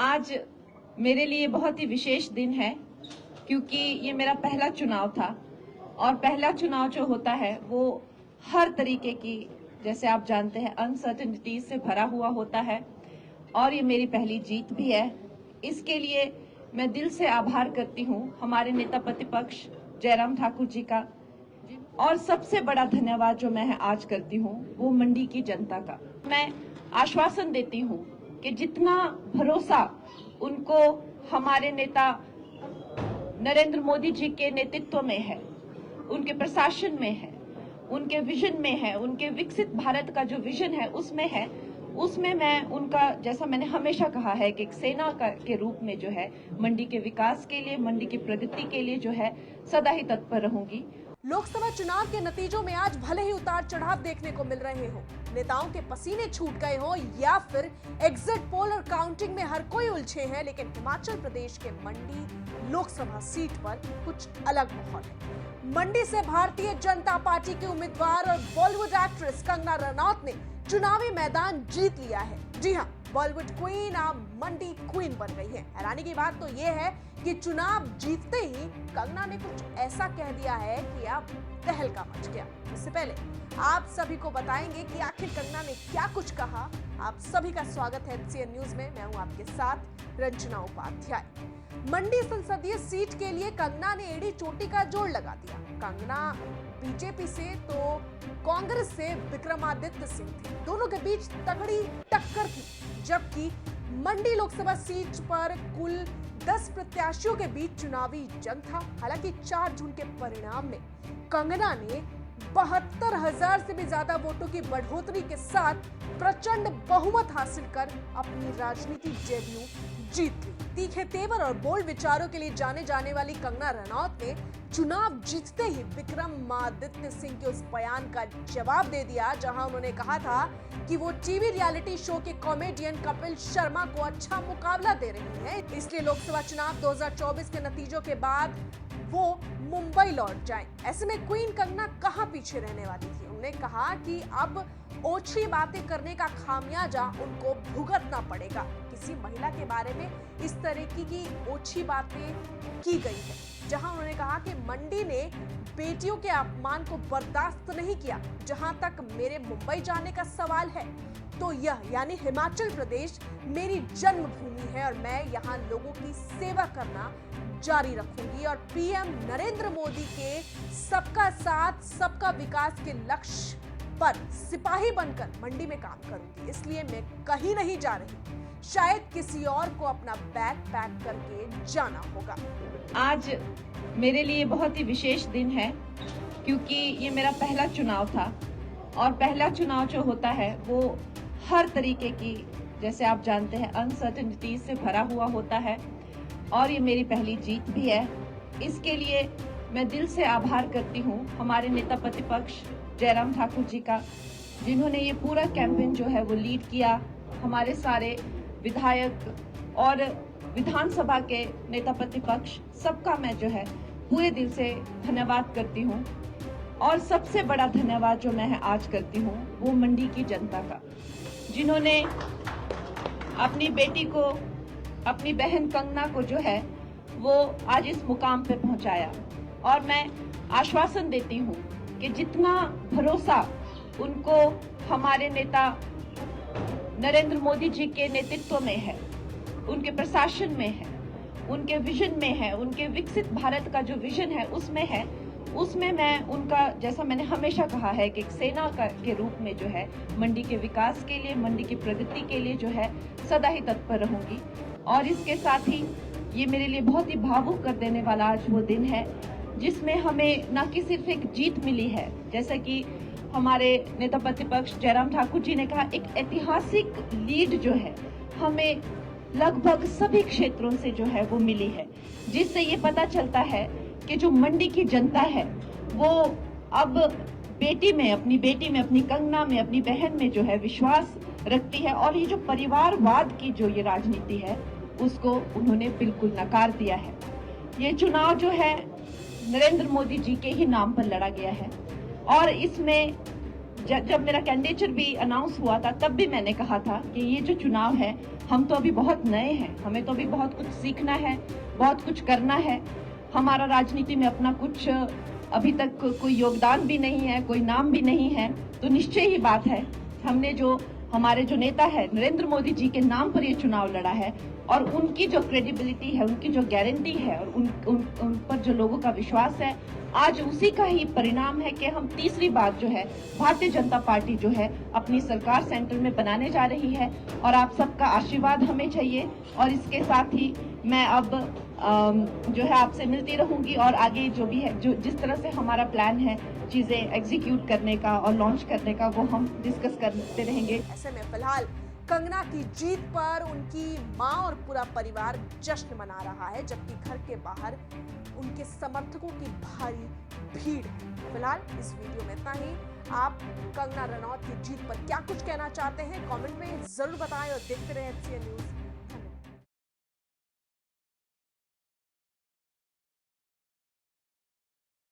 आज मेरे लिए बहुत ही विशेष दिन है क्योंकि ये मेरा पहला चुनाव था और पहला चुनाव जो होता है वो हर तरीके की, जैसे आप जानते हैं, अनसर्टेनिटी से भरा हुआ होता है और ये मेरी पहली जीत भी है। इसके लिए मैं दिल से आभार करती हूँ हमारे नेता प्रतिपक्ष जयराम ठाकुर जी का, और सबसे बड़ा धन्यवाद जो मैं आज करती हूँ वो मंडी की जनता का। मैं आश्वासन देती हूँ कि जितना भरोसा उनको हमारे नेता नरेंद्र मोदी जी के नेतृत्व में है, उनके प्रशासन में है, उनके विजन में है, उनके विकसित भारत का जो विजन है उसमें मैं उनका, जैसा मैंने हमेशा कहा है कि एक सेना के रूप में जो है मंडी के विकास के लिए, मंडी की प्रगति के लिए जो है सदा ही तत्पर रहूंगी। लोकसभा चुनाव के नतीजों में आज भले ही उतार चढ़ाव देखने को मिल रहे हो, नेताओं के पसीने छूट गए हो या फिर एग्जिट पोल और काउंटिंग में हर कोई उलझे हैं, लेकिन हिमाचल प्रदेश के मंडी लोकसभा सीट पर कुछ अलग माहौल है। मंडी से भारतीय जनता पार्टी के उम्मीदवार और बॉलीवुड एक्ट्रेस कंगना रनौत ने चुनावी मैदान जीत लिया है। जी हाँ, बॉलीवुड क्वीन अब मंडी क्वीन बन गई है। हैरानी की बात तो ये है कि चुनाव जीतते ही कंगना ने कुछ ऐसा कह दिया है कि अब तहलका मच गया। इससे पहले आप सभी को बताएंगे कि आखिर कंगना ने क्या कुछ कहा। आप सभी का स्वागत है एचसीएन न्यूज में। मैं हूं आपके साथ रंजना उपाध्याय। मंडी संसदीय सीट के लिए कंगना ने एड़ी चोटी का जोड़ लगा दिया। कंगना बीजेपी से तो कांग्रेस से विक्रमादित्य सिंह थे, दोनों के बीच तगड़ी टक्कर थी। जबकि मंडी लोकसभा सीट पर कुल 10 प्रत्याशियों के बीच चुनावी जंग था। हालांकि 4 जून के परिणाम में कंगना ने 72,000 से भी ज्यादा वोटों की बढ़ोतरी के साथ प्रचंड बहुमत हासिल कर अपनी राजनीतिक डेब्यू जीत ली। तीखे तेवर और बोल्ड विचारों के लिए जाने जाने वाली कंगना रनौत ने चुनाव जीतते ही विक्रमादित्य सिंह के उस बयान का जवाब दे दिया, जहां उन्होंने कहा था कि वो टीवी रियलिटी शो के कॉमेडियन कपिल शर्मा को अच्छा मुकाबला दे रही है, इसलिए लोकसभा चुनाव 2024 के नतीजों के बाद वो मुंबई लौट जाएं। ऐसे में क्वीन कंगना कहां पीछे रहने वाली थी। उन्होंने कहा कि अब ओछी बातें करने का खामियाजा उनको भुगतना पड़ेगा। किसी महिला के बारे में इस तरह की ओछी बातें की गई है, जहां उन्होंने कहा कि मंडी ने बेटियों के अपमान को बर्दाश्त नहीं किया। जहां तक मेरे मुंबई जाने का सवाल है तो यह यानी हिमाचल प्रदेश मेरी जन्मभूमि है और मैं यहाँ लोगों की सेवा करना जारी रखूंगी और पीएम नरेंद्र मोदी के सबका साथ सबका विकास के लक्ष्य पर सिपाही बनकर मंडी में काम करूंगी। इसलिए मैं कहीं नहीं जा रही, शायद किसी और को अपना बैग पैक करके जाना होगा। आज मेरे लिए बहुत ही विशेष दिन है क्योंकि ये मेरा पहला चुनाव था और पहला चुनाव जो होता है वो हर तरीके की, जैसे आप जानते हैं, अनसर्टेनिटी से भरा हुआ होता है और ये मेरी पहली जीत भी है। इसके लिए मैं दिल से आभार करती हूँ हमारे नेता प्रतिपक्ष जयराम ठाकुर जी का, जिन्होंने ये पूरा कैंपेन जो है वो लीड किया। हमारे सारे विधायक और विधानसभा के नेता प्रतिपक्ष सबका मैं जो है पूरे दिल से धन्यवाद करती हूँ। और सबसे बड़ा धन्यवाद जो मैं आज करती हूँ वो मंडी की जनता का, जिन्होंने अपनी बेटी को, अपनी बहन कंगना को जो है वो आज इस मुकाम पे पहुंचाया। और मैं आश्वासन देती हूँ कि जितना भरोसा उनको हमारे नेता नरेंद्र मोदी जी के नेतृत्व में है, उनके प्रशासन में है, उनके विजन में है, उनके विकसित भारत का जो विजन है उसमें मैं उनका, जैसा मैंने हमेशा कहा है कि एक सेना के रूप में जो है मंडी के विकास के लिए, मंडी की प्रगति के लिए जो है सदा ही तत्पर रहूंगी। और इसके साथ ही ये मेरे लिए बहुत ही भावुक कर देने वाला आज वो दिन है जिसमें हमें न कि सिर्फ एक जीत मिली है, जैसा कि हमारे नेता प्रतिपक्ष जयराम ठाकुर जी ने कहा, एक ऐतिहासिक लीड जो है हमें लगभग सभी क्षेत्रों से जो है वो मिली है, जिससे ये पता चलता है कि जो मंडी की जनता है वो अब बेटी में, अपनी कंगना में, अपनी बहन में जो है विश्वास रखती है। और ये जो परिवारवाद की जो ये राजनीति है उसको उन्होंने बिल्कुल नकार दिया है। ये चुनाव जो है नरेंद्र मोदी जी के ही नाम पर लड़ा गया है और इसमें जब मेरा कैंडिडेचर भी अनाउंस हुआ था तब भी मैंने कहा था कि ये जो चुनाव है, हम तो अभी बहुत नए हैं, हमें तो अभी बहुत कुछ सीखना है, बहुत कुछ करना है। हमारा राजनीति में अपना कुछ अभी तक कोई योगदान भी नहीं है, कोई नाम भी नहीं है, तो निश्चय ही बात है हमने जो हमारे जो नेता है नरेंद्र मोदी जी के नाम पर ये चुनाव लड़ा है और उनकी जो क्रेडिबिलिटी है, उनकी जो गारंटी है और उन पर जो लोगों का विश्वास है, आज उसी का ही परिणाम है कि हम तीसरी बार जो है भारतीय जनता पार्टी जो है अपनी सरकार सेंटर में बनाने जा रही है और आप सबका आशीर्वाद हमें चाहिए। और इसके साथ ही मैं अब जो है आपसे मिलती रहूंगी और आगे जो भी है, जो जिस तरह से हमारा प्लान है चीजें एग्जीक्यूट करने का और लॉन्च करने का, वो हम डिस्कस करते रहेंगे। ऐसे में फिलहाल कंगना की जीत पर उनकी मां और पूरा परिवार जश्न मना रहा है, जबकि घर के बाहर उनके समर्थकों की भारी भीड़ है। फिलहाल इस वीडियो में इतना ही। आप कंगना रनौत की जीत पर क्या कुछ कहना चाहते हैं कमेंट में जरूर बताएं और देखते रहें HCN न्यूज़।